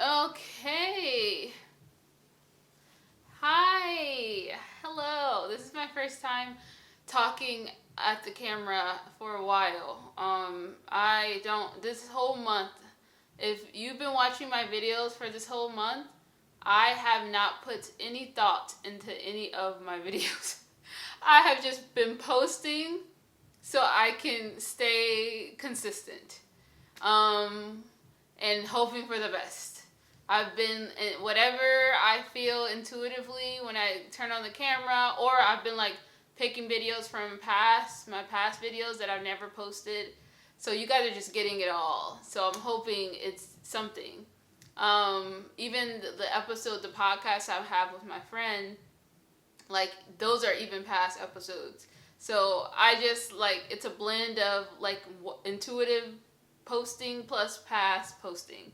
Okay. Hi. Hello. This is my first time talking at the camera for a while. I don't this whole month. If you've been watching my videos for this whole month, I have not put any thought into any of my videos. I have just been posting so I can stay consistent. Um and hoping for the best. I've been whatever I feel intuitively when I turn on the camera, or I've been like picking videos from my past videos that I've never posted. So you guys are just getting it all. So I'm hoping it's something. Even the episode, the podcast I have with my friend, like those are even past episodes. So I just like it's a blend of like intuitive posting plus past posting.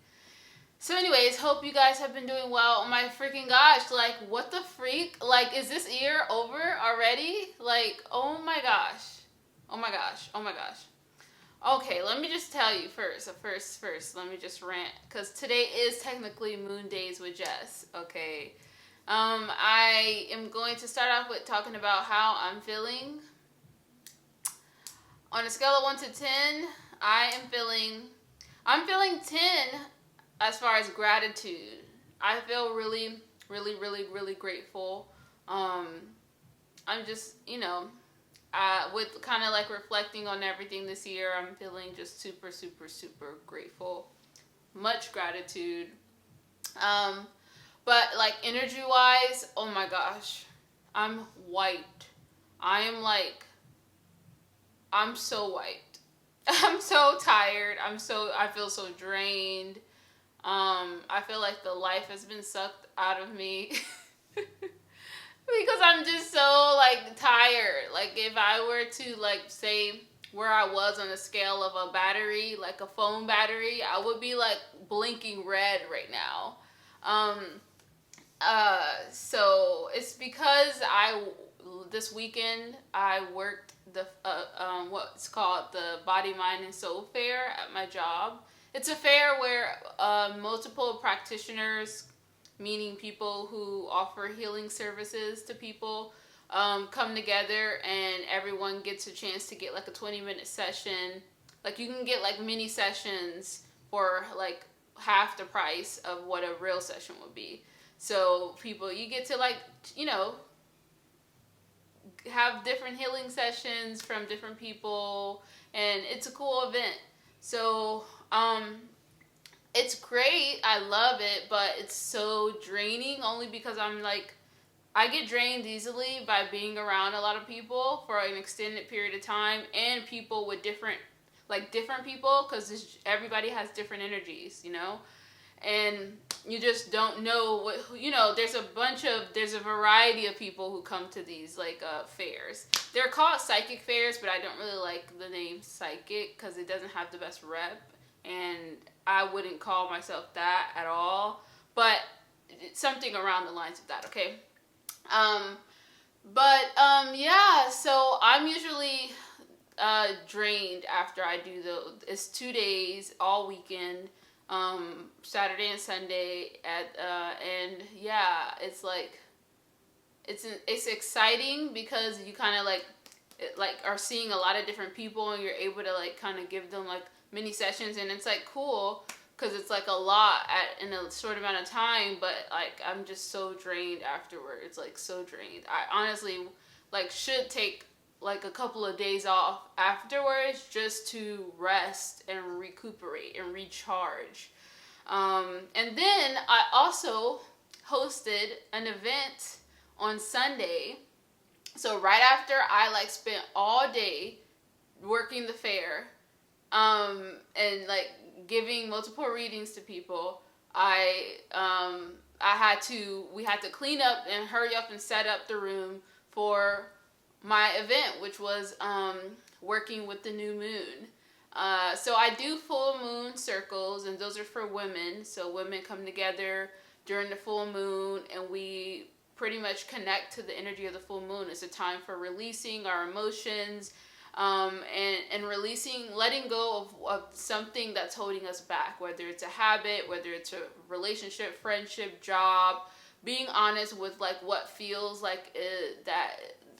So, anyways, hope you guys have been doing well. Oh my freaking gosh, like, what the freak? Like, is this year over already? Like, oh my gosh. Oh my gosh. Oh my gosh. Okay, let me just tell you first, let me just rant. Because today is technically Moon Days with Jess, okay? I am going to start off with talking about how I'm feeling. On a scale of 1 to 10, I'm feeling 10 as far as gratitude. I feel really, really, really, really grateful. I'm just, with kind of like reflecting on everything this year, I'm feeling just super, super, super grateful. Much gratitude. But like energy wise, oh my gosh, I'm white. I am like, I'm so white. I'm so tired. I feel so drained. I feel like the life has been sucked out of me because I'm just so like tired. Like if I were to like say where I was on a scale of a battery, like a phone battery, I would be like blinking red right now. Um, so it's because this weekend I worked the what's called the Body, Mind, and Soul Fair at my job. It's a fair where multiple practitioners, meaning people who offer healing services to people, come together and everyone gets a chance to get like a 20-minute session. Like you can get like mini sessions for like half the price of what a real session would be. So people, you get to like, have different healing sessions from different people, and it's a cool event. So, it's great. I love it, but it's so draining only because I'm like, I get drained easily by being around a lot of people for an extended period of time and people with different people because everybody has different energies, and you just don't know there's a variety of people who come to these like fairs. They're called psychic fairs, but I don't really like the name psychic because it doesn't have the best rep, and I wouldn't call myself that at all, but something around the lines of that. Okay. Yeah, so I'm usually drained after I do it's 2 days all weekend, Saturday and Sunday and yeah, it's like it's exciting because you kind of like are seeing a lot of different people and you're able to like kind of give them like mini sessions, and it's like cool because it's like a lot in a short amount of time, but like I'm just so drained afterwards, like so drained. I honestly like should take like a couple of days off afterwards just to rest and recuperate and recharge. And then I also hosted an event on Sunday. So right after I like spent all day working the fair, and like giving multiple readings to people, we had to clean up and hurry up and set up the room for my event, which was working with the new moon. So I do full moon circles, and those are for women. So women come together during the full moon, and we pretty much connect to the energy of the full moon. It's a time for releasing our emotions, and releasing, letting go of something that's holding us back, whether it's a habit, whether it's a relationship, friendship, job. Being honest with like what feels like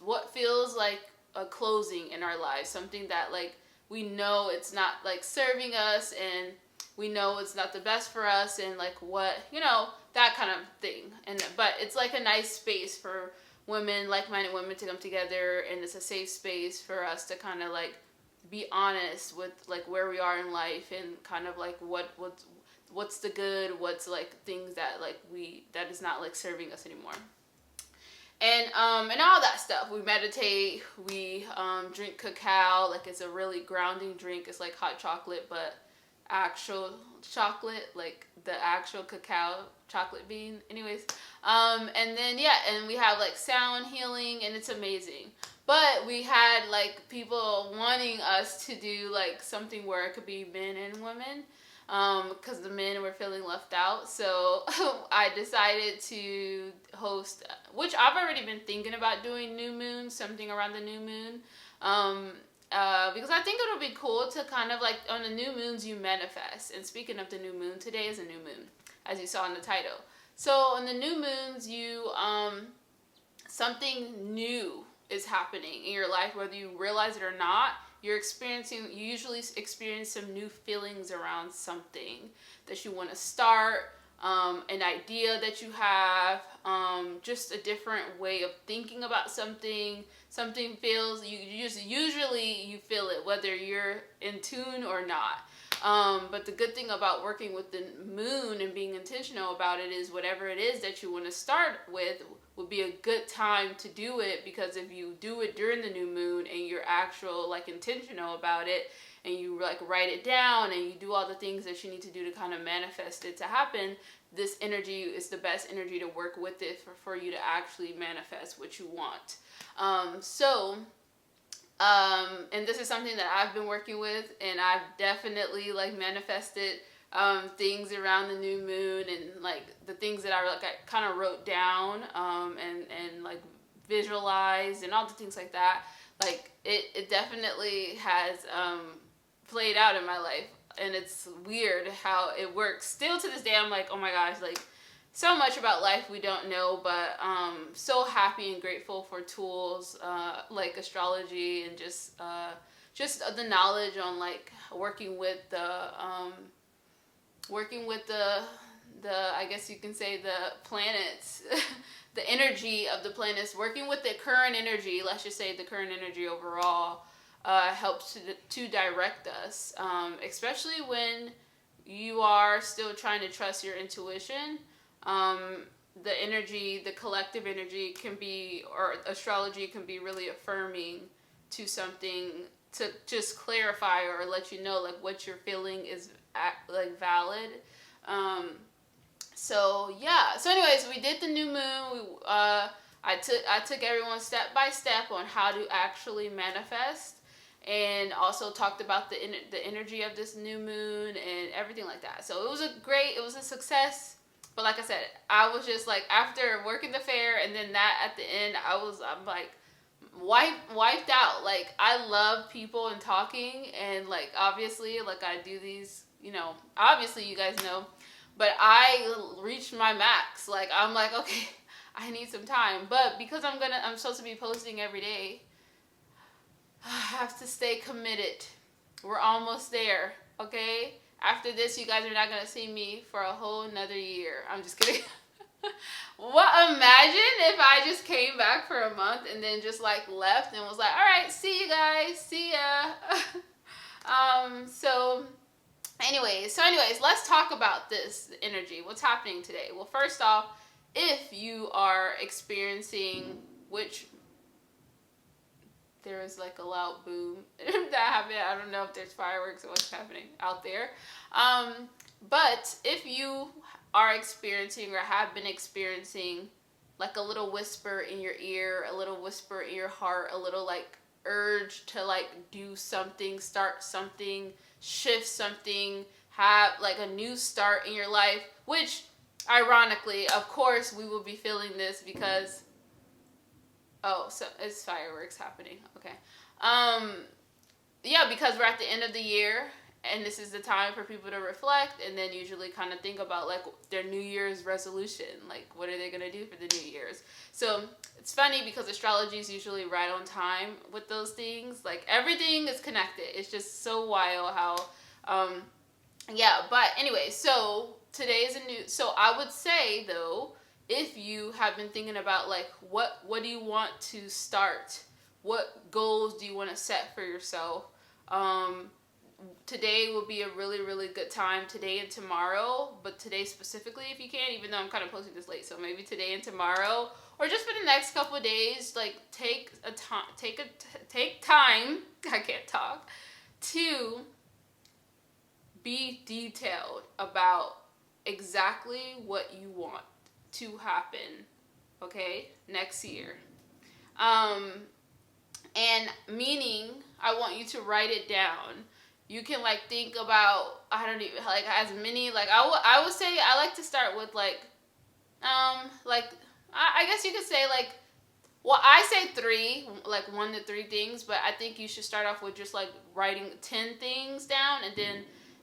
what feels like a closing in our lives, something that like we know it's not like serving us, and we know it's not the best for us, and like what, that kind of thing. And but it's like a nice space for women, like-minded women, to come together, and it's a safe space for us to kind of like be honest with like where we are in life, and kind of like what's the good, what's like things that like that is not like serving us anymore. And all that stuff. We meditate, we drink cacao, like it's a really grounding drink. It's like hot chocolate, but actual chocolate, like the actual cacao chocolate bean. Anyways, and then and we have like sound healing, and it's amazing. But we had like people wanting us to do like something where it could be men and women, because the men were feeling left out. So I decided to host, which I've already been thinking about doing new moon, something around the new moon. Because I think it'll be cool to kind of like, on the new moons you manifest. And speaking of the new moon, today is a new moon, as you saw in the title. So on the new moons, you something new is happening in your life, whether you realize it or not. You usually experience some new feelings around something that you want to start, an idea that you have, just a different way of thinking about something. Something feels, usually you feel it, whether you're in tune or not. But the good thing about working with the moon and being intentional about it is whatever it is that you want to start with would be a good time to do it, because if you do it during the new moon and you're like intentional about it, and you like write it down, and you do all the things that you need to do to kind of manifest it to happen, this energy is the best energy to work with it for you to actually manifest what you want. And this is something that I've been working with, and I've definitely like manifested things around the new moon, and like the things that I kind of wrote down, and like visualized, and all the things like that. Like it definitely has played out in my life, and it's weird how it works. Still to this day, I'm like, oh my gosh, like so much about life we don't know, but so happy and grateful for tools like astrology, and just the knowledge on like working with the I guess you can say the planets, the energy of the planets, working with the current energy, let's just say the current energy overall, helps to direct us, especially when you are still trying to trust your intuition. The energy, the collective energy can be, or astrology can be really affirming to something, to just clarify or let you know like what you're feeling is like valid. So anyways, we did the new moon. I took everyone step by step on how to actually manifest, and also talked about the energy of this new moon and everything like that. So it was a success. But like I said, I was just like, after working the fair and then that at the end, I'm like wiped out. Like, I love people and talking, and like obviously like I do these, obviously you guys know, but I reached my max. Like, I'm like, okay, I need some time. But because I'm supposed to be posting every day, I have to stay committed. We're almost there, okay? After this, you guys are not going to see me for a whole another year. I'm just kidding. Imagine if I just came back for a month and then just like left and was like, all right, see you guys, see ya. So anyways, let's talk about this energy. What's happening today? Well, first off, if you are experiencing, which there is like a loud boom that happened. I don't know if there's fireworks or what's happening out there. But if you are experiencing or have been experiencing like a little whisper in your ear, a little whisper in your heart, a little like urge to like do something, start something, shift something, have like a new start in your life, which ironically, of course, we will be feeling this because, oh, so it's fireworks happening. Okay. yeah, because we're at the end of the year, and this is the time for people to reflect, and then usually kind of think about like their New Year's resolution, like what are they gonna do for the New Year's. So it's funny because astrology is usually right on time with those things. Like everything is connected. It's just so wild how, yeah. But anyway, so today is a new. So I would say though, if you have been thinking about like what do you want to start, what goals do you want to set for yourself, today will be a really really good time, today and tomorrow, but today specifically if you can, even though I'm kind of posting this late, so maybe today and tomorrow, or just for the next couple of days, like take time I can't talk, to be detailed about exactly what you want to happen, okay, next year. And meaning, I want you to write it down. You can like think about, I don't even, like as many, like I would say I like to start with like I guess you could say like, well, I say 3, like 1 to 3 things, but I think you should start off with just like writing 10 things down,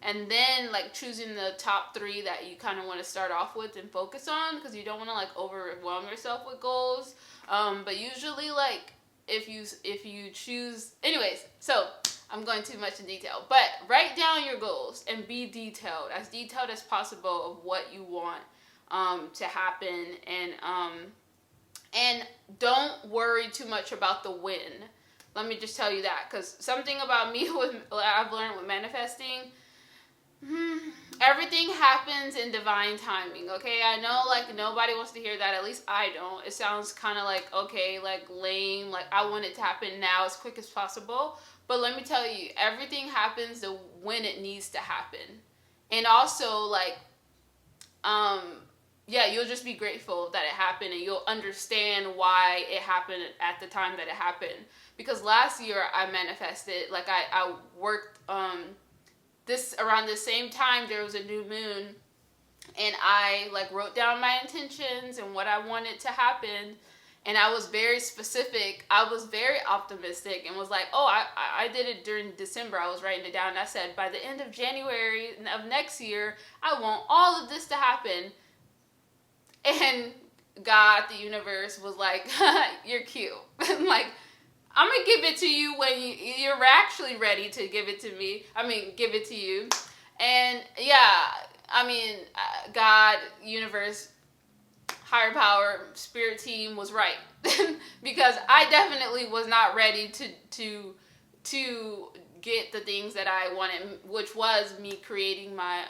and then like choosing the top 3 that you kind of want to start off with and focus on, because you don't want to like overwhelm yourself with goals. But usually like if you choose, anyways, so I'm going too much in detail, but write down your goals and be detailed as possible of what you want to happen, and don't worry too much about the win. Let me just tell you that, because something about me with I've learned with manifesting, everything happens in divine timing, okay? I know like nobody wants to hear that, at least I don't. It sounds kind of like, okay, like lame, like I want it to happen now as quick as possible. But let me tell you, everything happens when it needs to happen. And also like, yeah, you'll just be grateful that it happened, and you'll understand why it happened at the time that it happened. Because last year I manifested, like I worked, this around the same time there was a new moon, and I like wrote down my intentions and what I wanted to happen, and I was very specific. I was very optimistic and was like, oh, I did it during December. I was writing it down, and I said by the end of January of next year I want all of this to happen. And God, the universe, was like, you're cute. Like, I'm going to give it to you when you're actually ready to give it to me. Give it to you. And yeah, God, universe, higher power, spirit team was right. Because I definitely was not ready to get the things that I wanted, which was me creating my,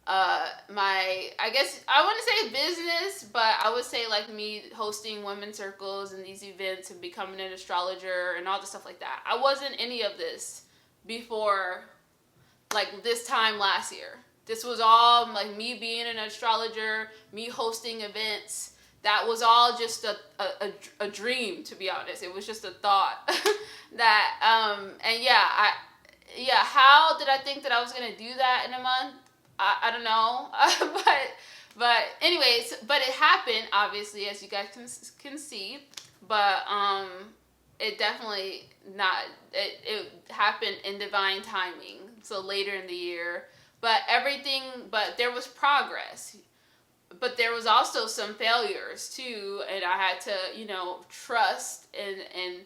I guess I wouldn't say business, but I would say like me hosting women's circles and these events and becoming an astrologer and all the stuff like that. I wasn't any of this before like this time last year. This was all like me being an astrologer, me hosting events. That was all just a dream, to be honest. It was just a thought that, and yeah, how did I think that I was going to do that in a month? I don't know, but anyways, but it happened, obviously, as you guys can see, but it definitely it happened in divine timing, so later in the year, but there was progress, but there was also some failures too, and I had to, trust and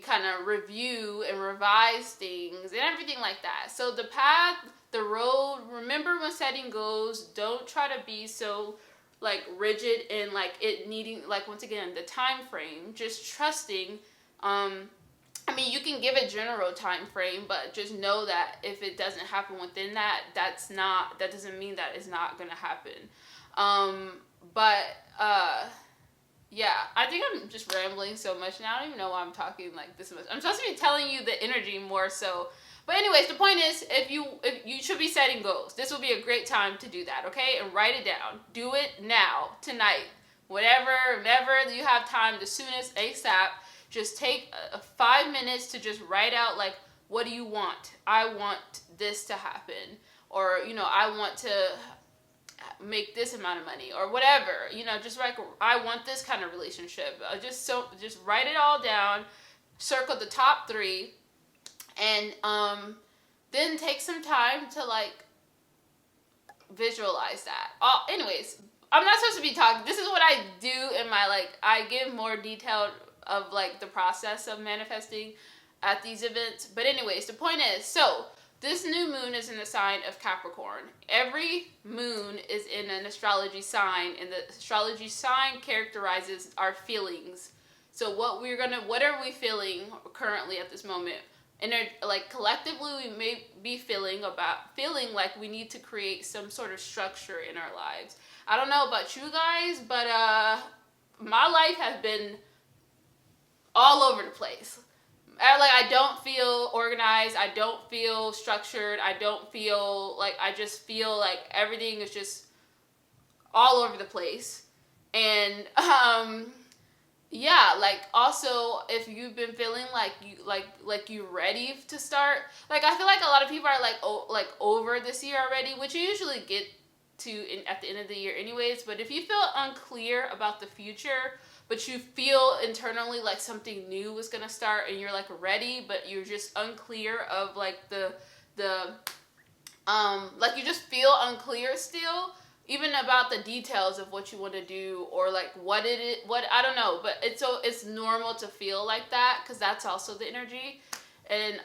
kind of review and revise things and everything like that. So the path, the road, remember when setting goals, don't try to be so like rigid and like it needing, like once again, the time frame, just trusting. You can give a general time frame, but just know that if it doesn't happen within that, that doesn't mean that it's not going to happen. Yeah, I think I'm just rambling so much now. I don't even know why I'm talking like this much. I'm supposed to be telling you the energy more so. But anyways, the point is, if you should be setting goals. This will be a great time to do that, okay? And write it down. Do it now, tonight, whenever you have time, the soonest, ASAP. Just take 5 minutes to just write out, like, what do you want? I want this to happen. Or, I want to make this amount of money or whatever, just like I want this kind of relationship. Just write it all down, circle the top 3, And then take some time to like visualize that. Anyways, I'm not supposed to be talking. This is what I do in my, like, I give more detail of like the process of manifesting at these events. But anyways, the point is, so this new moon is in the sign of Capricorn. Every moon is in an astrology sign, and the astrology sign characterizes our feelings. So what are we feeling currently at this moment? And like collectively, we may be feeling like we need to create some sort of structure in our lives. I don't know about you guys, but my life has been all over the place. I don't feel organized. I don't feel structured. I don't feel like, I just feel like everything is just all over the place. And yeah, like also if you've been feeling like you ready to start, like I feel like a lot of people are like over this year already, which you usually get to at the end of the year anyways. But if you feel unclear about the future, but you feel internally like something new is gonna start and you're like ready, but you're just unclear of like the like you just feel unclear still, even about the details of what you want to do, or like what I don't know, but it's normal to feel like that, because that's also the energy. And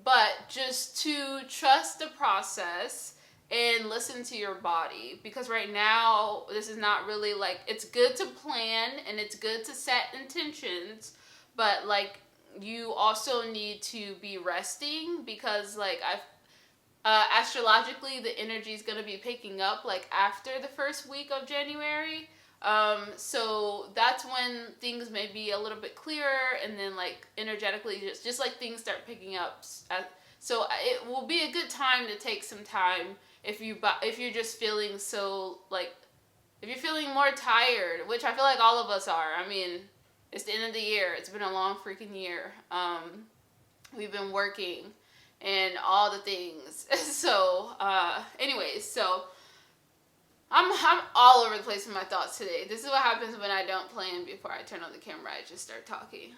but just to trust the process and listen to your body, because right now this is not really like, it's good to plan and it's good to set intentions, but like you also need to be resting, because like astrologically the energy is going to be picking up like after the first week of January. So that's when things may be a little bit clearer, and then like energetically just like things start picking up. So it will be a good time to take some time if you're just feeling so like, if you're feeling more tired, which I feel like all of us are. I mean, it's the end of the year. It's been a long freaking year. We've been working and all the things. So anyways, so I'm all over the place with my thoughts today. This is what happens when I don't plan before I turn on the camera. I just start talking.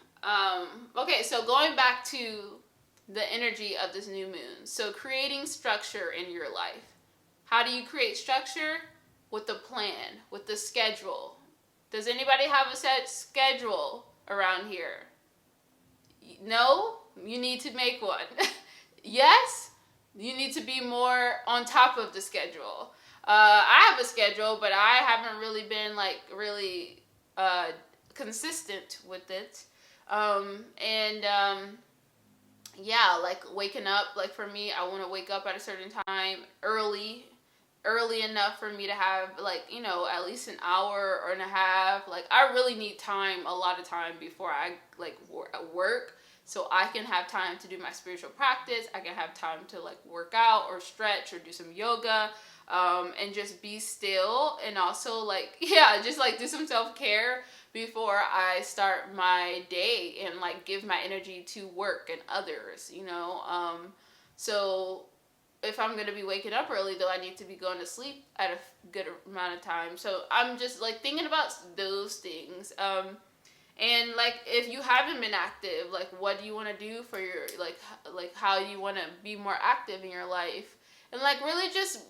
Okay, so going back to the energy of this new moon. So creating structure in your life. How do you create structure? With the plan, with the schedule. Does anybody have a set schedule around here? No? You need to make one. Yes? You need to be more on top of the schedule. I have a schedule, but I haven't really been like really consistent with it. Yeah, like waking up, like for me, I want to wake up at a certain time, early enough for me to have like, you know, at least an hour or and a half. Like I really need time, a lot of time before I like work, so I can have time to do my spiritual practice. I can have time to like work out or stretch or do some yoga, and just be still, and also like, yeah, just like do some self-care before I start my day and like give my energy to work and others, you know. So if I'm going to be waking up early, though, I need to be going to sleep at a good amount of time. So I'm just like thinking about those things. And like if you haven't been active, like what do you want to do for your like how do you want to be more active in your life? And like really just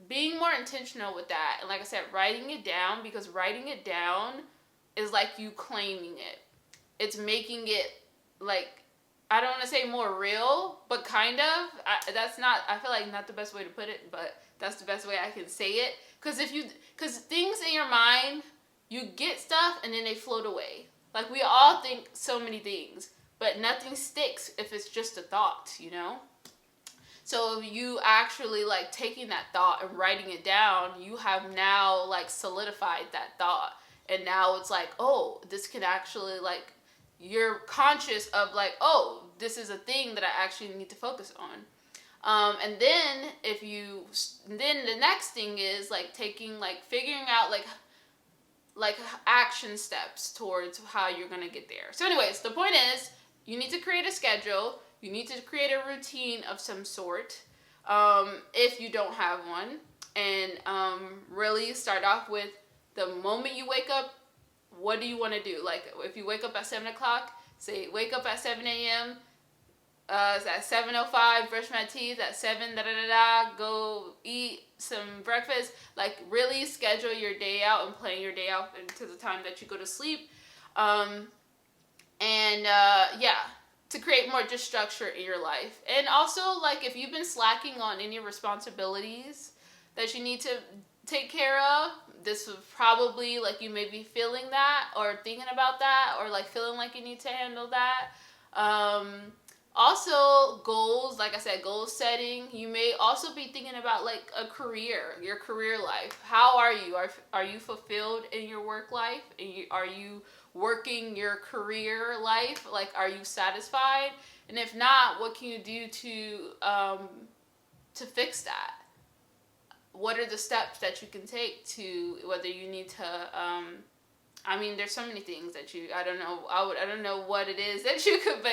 being more intentional with that. And like I said, writing it down, because writing it down is like you claiming it. It's making it like, I don't want to say more real, but kind of. I feel like not the best way to put it, but that's the best way I can say it. Because things in your mind, you get stuff and then they float away. Like we all think so many things, but nothing sticks if it's just a thought, you know? So if you actually like taking that thought and writing it down, you have now like solidified that thought. And now it's like, oh, this can actually like, you're conscious of like, oh, this is a thing that I actually need to focus on. And then then the next thing is like figuring out like action steps towards how you're going to get there. So anyways, the point is you need to create a schedule. You need to create a routine of some sort, if you don't have one. And really start off with the moment you wake up, what do you want to do? Like if you wake up at 7 o'clock, Say, wake up at 7 a.m., at 7:05, brush my teeth, at 7, go eat some breakfast. Like, really schedule your day out and plan your day out into the time that you go to sleep. To create more just structure in your life. And also, like, if you've been slacking on any responsibilities that you need to take care of, this would probably, like, you may be feeling that or thinking about that or, like, feeling like you need to handle that. Also, goals, like I said, goal setting. You may also be thinking about, like, a career, your career life. How are you? Are you fulfilled in your work life? Are you working your career life? Like, are you satisfied? And if not, what can you do to fix that? What are the steps that you can take to, whether you need to, there's so many things that I don't know what it is that you could,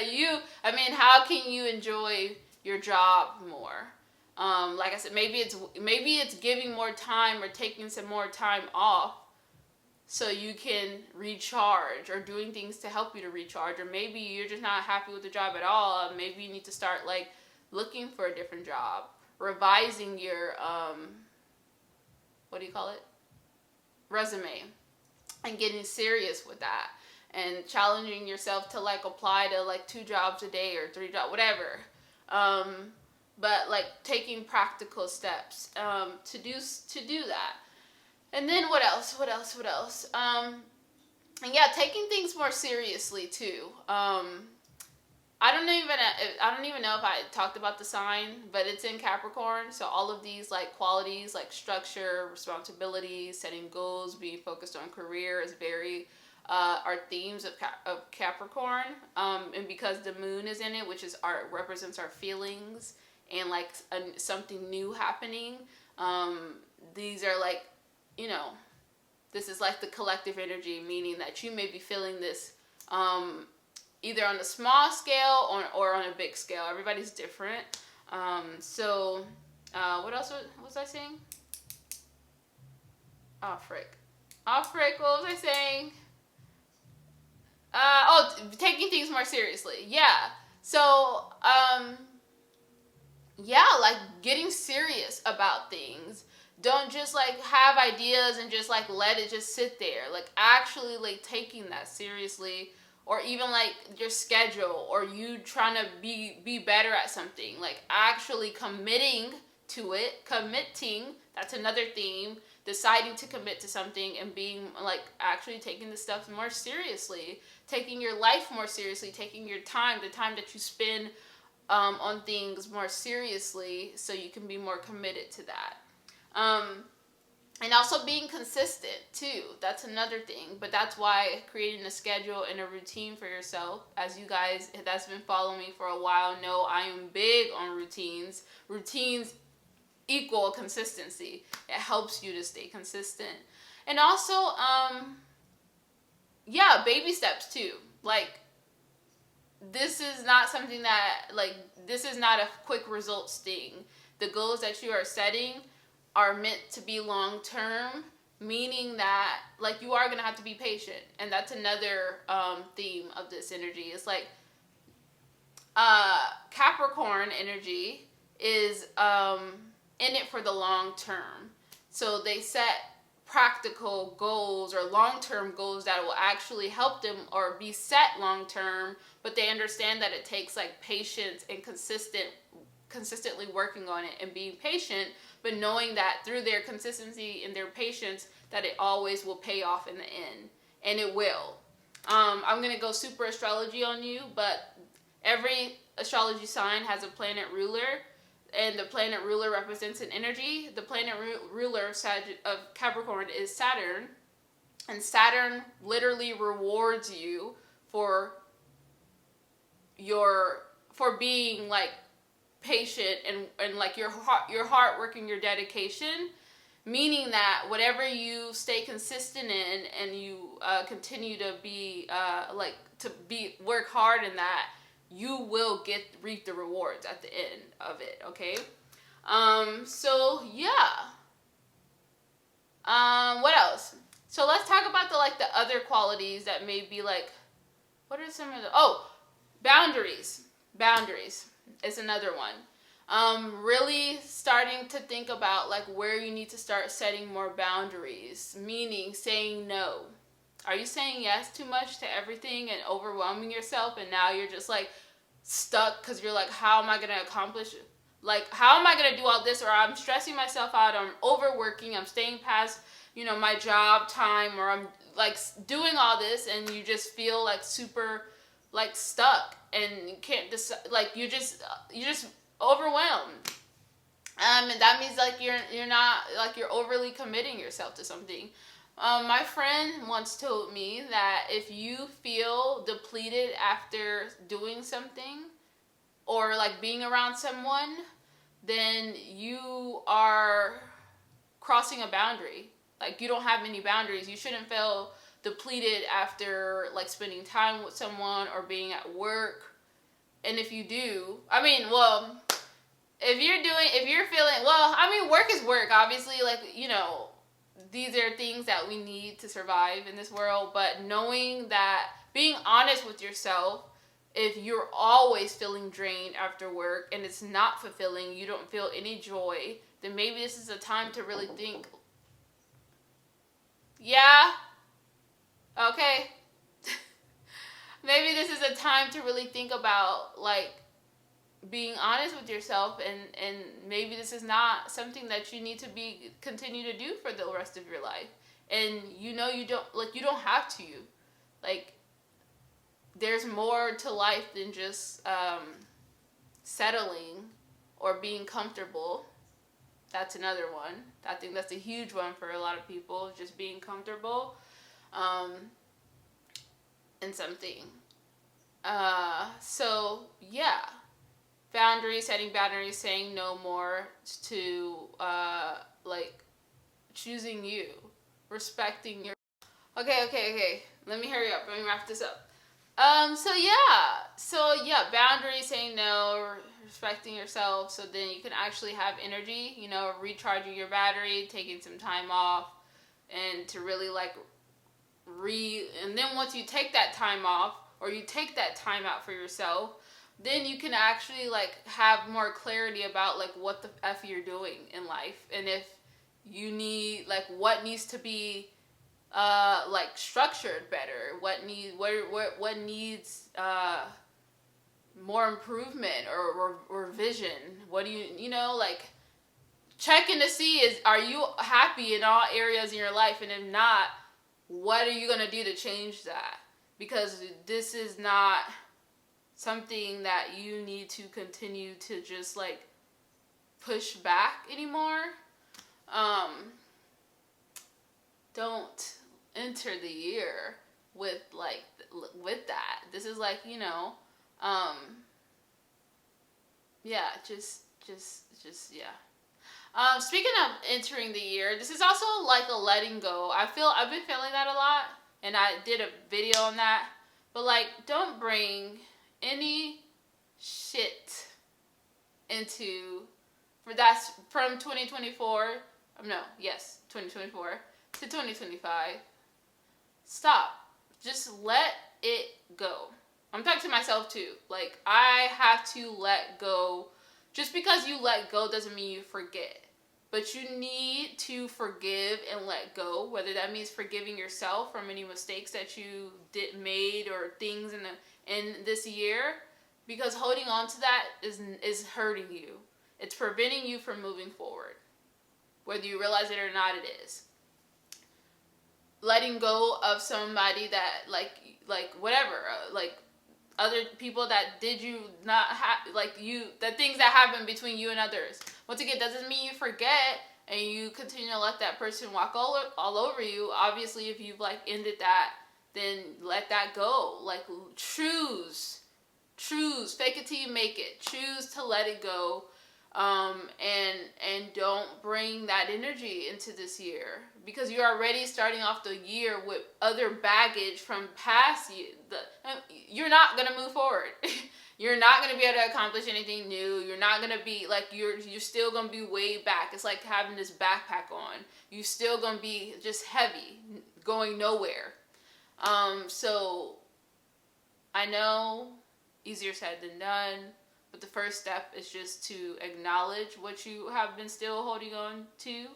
how can you enjoy your job more? Like I said, maybe it's giving more time or taking some more time off so you can recharge, or doing things to help you to recharge, or maybe you're just not happy with the job at all. Maybe you need to start, like, looking for a different job, revising your, resume, and getting serious with that, and challenging yourself to, like, apply to, like, 2 jobs a day or 3 jobs, whatever. But, like, taking practical steps to do that. And then what else? Taking things more seriously too. I don't even know if I talked about the sign, but it's in Capricorn. So all of these, like, qualities, like structure, responsibility, setting goals, being focused on career is very are themes of Capricorn. And because the moon is in it, which is represents our feelings and, like, something new happening. These are, like, this is like the collective energy, meaning that you may be feeling this either on a small scale or on a big scale. Everybody's different. What else was I saying? Oh, frick. What was I saying? Taking things more seriously. Yeah. So, like, getting serious about things. Don't just, like, have ideas and just, like, let it just sit there. Like, actually, like, taking that seriously, or even, like, your schedule, or you trying to be better at something. Like, actually committing to it. That's another theme. Deciding to commit to something and being, like, actually taking the stuff more seriously. Taking your life more seriously. Taking your time, the time that you spend on things more seriously, so you can be more committed to that. And also being consistent too. That's another thing. But that's why creating a schedule and a routine for yourself, as you guys that's been following me for a while know, I am big on routines. Routines equal consistency. It helps you to stay consistent. And also, baby steps too. Like, this is not something that, like, this is not a quick results thing. The goals that you are setting are meant to be long term, meaning that, like, you are going to have to be patient. And that's another theme of this energy. It's like Capricorn energy is in it for the long term. So they set practical goals or long-term goals that will actually help them or be set long-term, but they understand that it takes, like, patience and consistently working on it and being patient, but knowing that through their consistency and their patience that it always will pay off in the end. And it will. I'm going to go super astrology on you, but every astrology sign has a planet ruler, and the planet ruler represents an energy. The planet ruler of Capricorn is Saturn, and Saturn literally rewards you for being, like, patient and like your hard work and your dedication, meaning that whatever you stay consistent in and you continue to be work hard in that, you will reap the rewards at the end of it. Okay. What else? So let's talk about the other qualities that may be, like, what are some of the, oh, boundaries. Boundaries is another one. Really starting to think about like where you need to start setting more boundaries, meaning saying no. Are you saying yes too much to everything and overwhelming yourself, and now you're just like stuck because you're like, how am I going to accomplish it? Like, how am I going to do all this? Or I'm stressing myself out, I'm overworking, I'm staying past, my job time, or I'm like doing all this, and you just feel like super like stuck, and you can't decide, like you're just overwhelmed. And that means like you're not, like you're overly committing yourself to something. My friend once told me that if you feel depleted after doing something, or like being around someone, then you are crossing a boundary. Like, you don't have any boundaries. You shouldn't feel depleted after like spending time with someone or being at work. And if you do, I mean, well, if you're feeling, well, I mean, work is work, obviously, like, these are things that we need to survive in this world, but knowing that, being honest with yourself, if you're always feeling drained after work and it's not fulfilling, you don't feel any joy, then maybe this is a time to really think, yeah, okay, maybe this is a time to really think about, like, being honest with yourself, and maybe this is not something that you need to continue to do for the rest of your life. And you don't have to. Like, there's more to life than just settling or being comfortable. That's another one. I think that's a huge one for a lot of people, just being comfortable in something. So yeah. Boundaries, setting boundaries, saying no more to, like, choosing you, respecting your... Okay. Let me hurry up. Let me wrap this up. So yeah, boundaries, saying no, respecting yourself, so then you can actually have energy, recharging your battery, taking some time off, and to really, like, and then once you take that time off, or you take that time out for yourself, then you can actually, like, have more clarity about, like, what the F you're doing in life. And if you need, like, what needs to be, like, structured better. What needs more improvement or vision. What do like, checking to see are you happy in all areas in your life? And if not, what are you going to do to change that? Because this is not something that you need to continue to just, like, push back anymore. Don't enter the year with that. This is like, yeah, just yeah. Speaking of entering the year, this is also like a letting go. I've been feeling that a lot, and I did a video on that. But, like, don't bring any shit that's from 2024. 2024 to 2025. Stop. Just let it go. I'm talking to myself too. Like, I have to let go. Just because you let go doesn't mean you forget. But you need to forgive and let go, whether that means forgiving yourself from any mistakes that you made or things in this year, because holding on to that is hurting you. It's preventing you from moving forward, whether you realize it or not. It is letting go of somebody that like whatever, like other people that did you not have, like, the things that happen between you and others. Once again, doesn't mean you forget and you continue to let that person walk all over you. Obviously, if you've, like, ended that, then let that go. Like, choose, fake it till you make it. Choose to let it go, and don't bring that energy into this year, because you're already starting off the year with other baggage from past year. You're not gonna move forward. You're not gonna be able to accomplish anything new. You're not gonna be, like, you're still gonna be way back. It's like having this backpack on. You're still gonna be just heavy, going nowhere. So I know, easier said than done, but the first step is just to acknowledge what you have been still holding on to.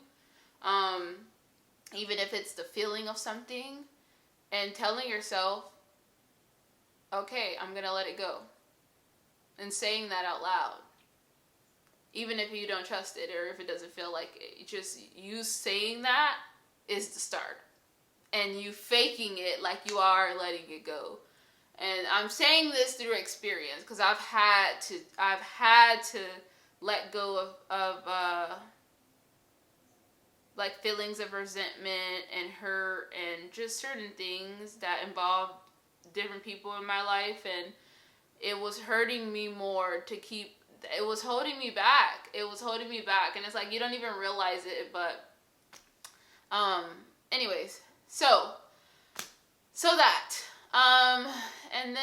Even if it's the feeling of something, and telling yourself, okay, I'm going to let it go. And saying that out loud. Even if you don't trust it or if it doesn't feel like it, just you saying that is the start. And you faking it like you are letting it go. And I'm saying this through experience because I've had to let go of like feelings of resentment and hurt and just certain things that involve different people in my life, and it was hurting me more to keep. It was holding me back. And it's like you don't even realize it, but anyways, so that and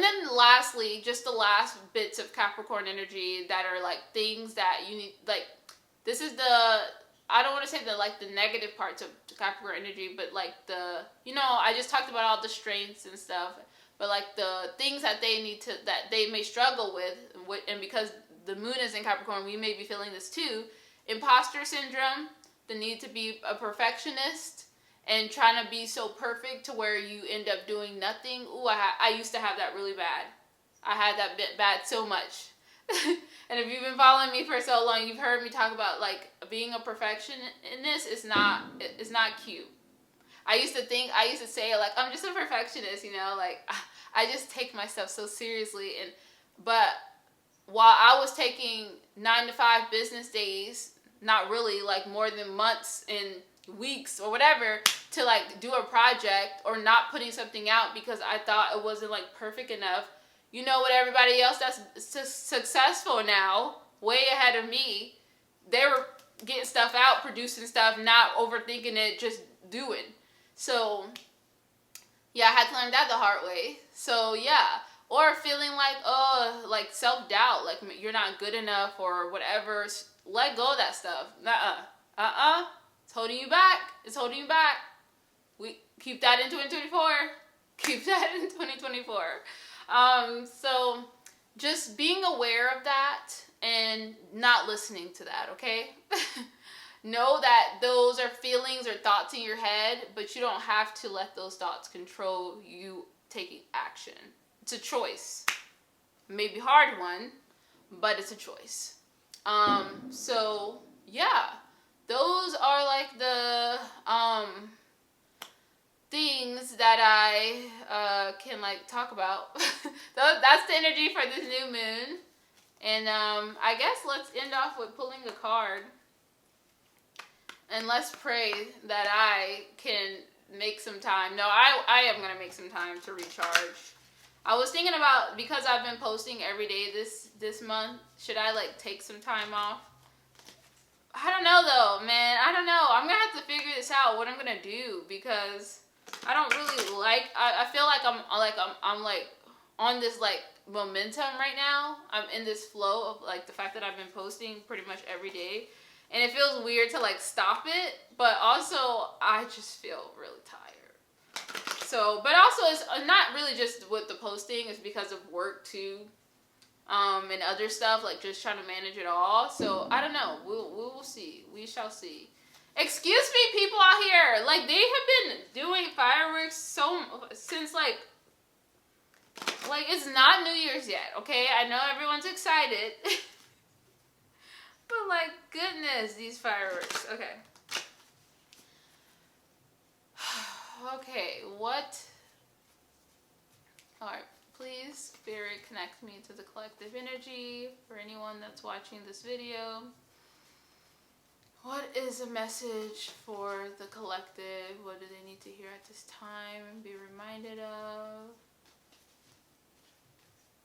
then lastly, just the last bits of Capricorn energy that are like things that you need, like this is I don't want to say the negative parts of Capricorn energy, but like I just talked about all the strengths and stuff, but like the things that they may struggle with, and because the moon is in Capricorn, we may be feeling this too. Imposter syndrome, the need to be a perfectionist, and trying to be so perfect to where you end up doing nothing. Ooh, I used to have that really bad. I had that bad so much. And if you've been following me for so long, you've heard me talk about like being a perfectionist is not cute. I used to say like I'm just a perfectionist, like I just take myself so seriously, but while I was taking 9 to 5 business days, not really, like more than months and weeks or whatever, to like do a project or not putting something out because I thought it wasn't like perfect enough. You know what, everybody else that's successful now, way ahead of me, they were getting stuff out, producing stuff, not overthinking it, just doing. So, yeah, I had to learn that the hard way. So, yeah. Or feeling like, like self-doubt, like you're not good enough or whatever. Let go of that stuff. It's holding you back. We keep that in 2024. Keep that in 2024. So just being aware of that and not listening to that, okay? Know that those are feelings or thoughts in your head, but you don't have to let those thoughts control you taking action. It's a choice. Maybe hard one, but it's a choice. So yeah, those are like the things that I can like talk about. That's the energy for this new moon. And I guess let's end off with pulling a card. And let's pray that I can make some time. No, I am going to make some time to recharge. I was thinking about, because I've been posting every day this month, should I like take some time off? I don't know though, man. I don't know. I'm going to have to figure this out, what I'm going to do, because I don't really like, I feel like I'm like on this like momentum right now. I'm in this flow of like the fact that I've been posting pretty much every day. And it feels weird to like stop it, but also I just feel really tired. So, but also it's not really just with the posting, it's because of work too. And other stuff, like just trying to manage it all. So, I don't know. We will see. We shall see. Excuse me, people out here. Like, they have been doing fireworks since like it's not New Year's yet, okay? I know everyone's excited. But like, goodness, these fireworks. Okay. Okay, what? Alright, please, Spirit, connect me to the collective energy for anyone that's watching this video. What is a message for the collective? What do they need to hear at this time and be reminded of?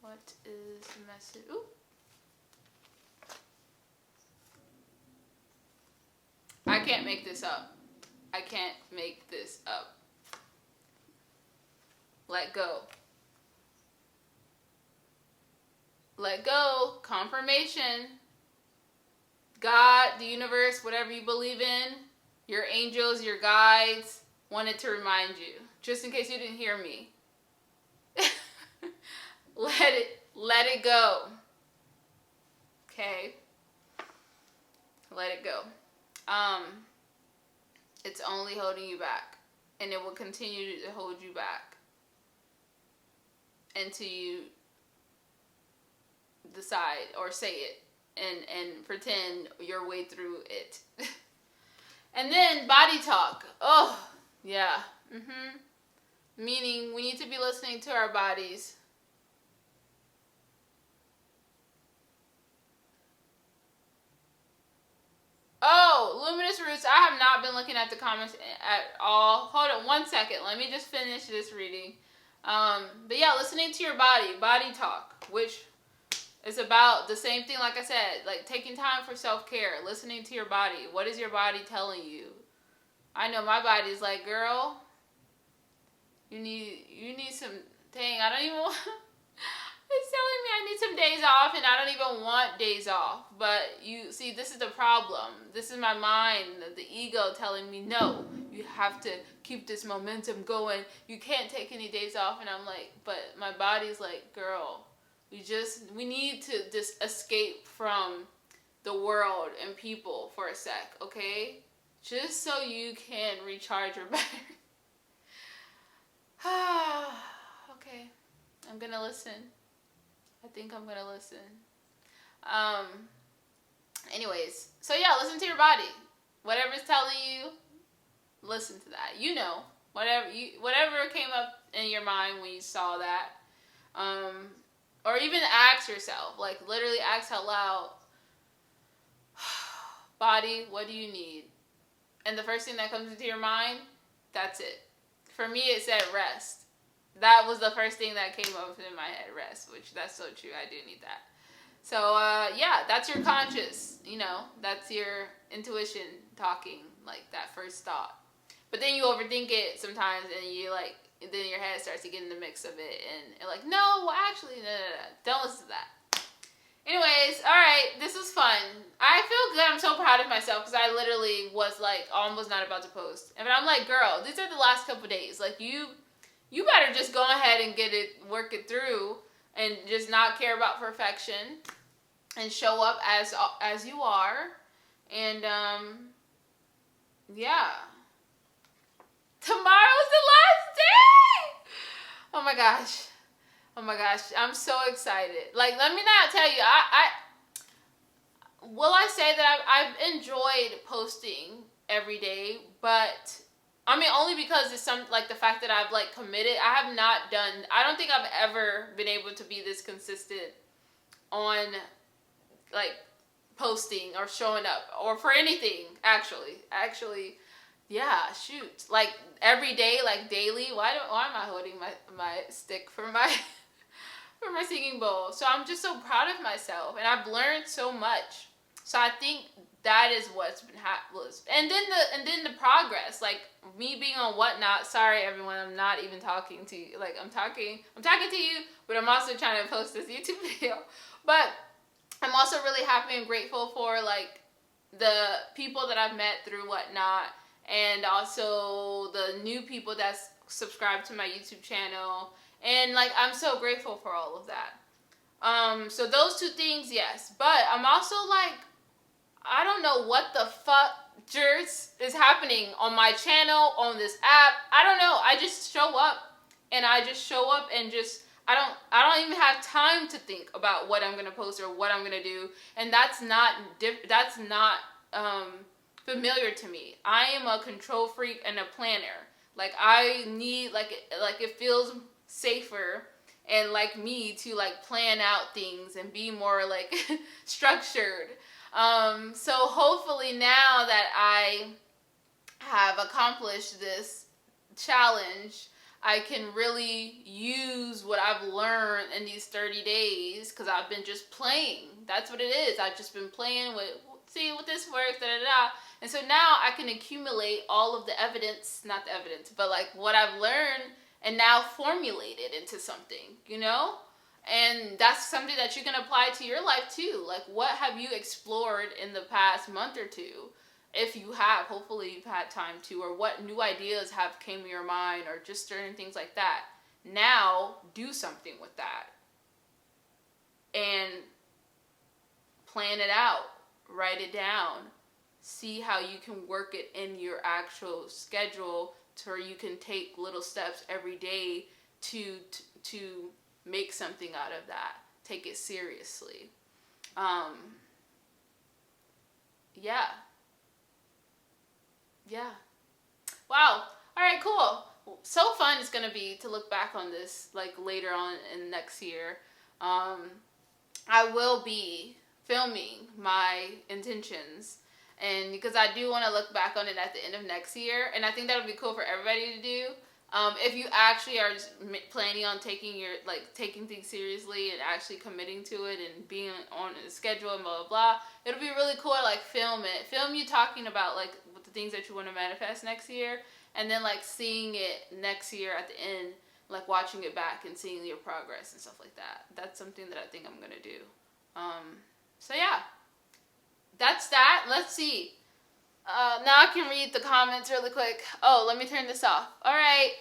What is the message? Ooh. I can't make this up. I can't make this up. Let go. Let go. Confirmation. God, the universe, whatever you believe in, your angels, your guides, wanted to remind you. Just in case you didn't hear me. let it go. Okay? Let it go. It's only holding you back, and it will continue to hold you back until you decide or say it and pretend your way through it. And then body talk. Oh, yeah. Meaning we need to be listening to our bodies. Oh, Luminous Roots, I have not been looking at the comments at all. Hold on one second. Let me just finish this reading. But yeah, listening to your body talk, which is about the same thing, like I said, like taking time for self-care, listening to your body. What is your body telling you? I know my body's like, girl, you need some, dang, I don't even want, it's telling me I need some days off, and I don't even want days off. But you see, this is the problem. This is my mind, the ego telling me, no, you have to keep this momentum going. You can't take any days off. And I'm like, but my body's like, girl, we need to just escape from the world and people for a sec, okay? Just so you can recharge your battery. Okay, I'm gonna listen. I think I'm gonna listen. Anyways, so yeah, listen to your body. Whatever it's telling you, listen to that. You know, whatever came up in your mind when you saw that. Or even ask yourself, like literally ask out loud, body, what do you need? And the first thing that comes into your mind, that's it. For me, it said rest. That was the first thing that came up in my head, rest, which that's so true. I do need that. So, yeah, that's your conscious, that's your intuition talking, like that first thought. But then you overthink it sometimes, and then your head starts to get in the mix of it, and you're like, no, well, actually, no. Don't listen to that. Anyways, all right, this was fun. I feel good. I'm so proud of myself because I literally was like almost not about to post. And I'm like, girl, these are the last couple days. Like you better just go ahead and work it through, and just not care about perfection, and show up as you are. And yeah, tomorrow's the last day. Oh my gosh. I'm so excited. Like, let me not tell you, will I say that I've enjoyed posting every day, but I mean, only because it's the fact that I've like committed. I don't think I've ever been able to be this consistent on like posting or showing up or for anything, actually. Yeah, shoot. Like every day, like daily. Why am I holding my stick for my for my singing bowl? So I'm just so proud of myself, and I've learned so much. So I think that is what's been happening. And then the progress, like me being on Whatnot. Sorry everyone, I'm not even talking to you. Like I'm talking to you, but I'm also trying to post this YouTube video. But I'm also really happy and grateful for like the people that I've met through Whatnot, and also the new people that's subscribed to my YouTube channel. And like I'm so grateful for all of that. So those two things, yes. But I'm also like, I don't know what the fuck is happening on my channel, on this app. I don't know. I just show up, and I just I don't even have time to think about what I'm gonna post or what I'm gonna do, and that's not familiar to me. I am a control freak and a planner. Like I need like it feels safer and like me to like plan out things and be more like structured. So hopefully now that I have accomplished this challenge, I can really use what I've learned in these 30 days, because I've been just playing. That's what it is. I've just been playing with, see what this works, And so now I can accumulate all of the evidence, not the evidence, but like what I've learned, and now formulate it into something, And that's something that you can apply to your life too. Like, what have you explored in the past month or two? If you have, hopefully you've had time to, or what new ideas came to your mind, or just certain things like that. Now, do something with that. and plan it out, write it down, see how you can work it in your actual schedule to where you can take little steps every day to make something out of that. Take it seriously. Yeah. Yeah. Wow. All right, cool. So fun it's going to be to look back on this like later on in next year. I will be filming my intentions, and because I do want to look back on it at the end of next year, and I think that'll be cool for everybody to do. If you actually are planning on taking things seriously and actually committing to it and being on a schedule and blah blah blah, it'll be really cool to like film you talking about like the things that you want to manifest next year, and then like seeing it next year at the end, like watching it back and seeing your progress and stuff like that. That's something that I think I'm gonna do. So yeah, that's that. Let's see. Now I can read the comments really quick. Oh, let me turn this off. All right.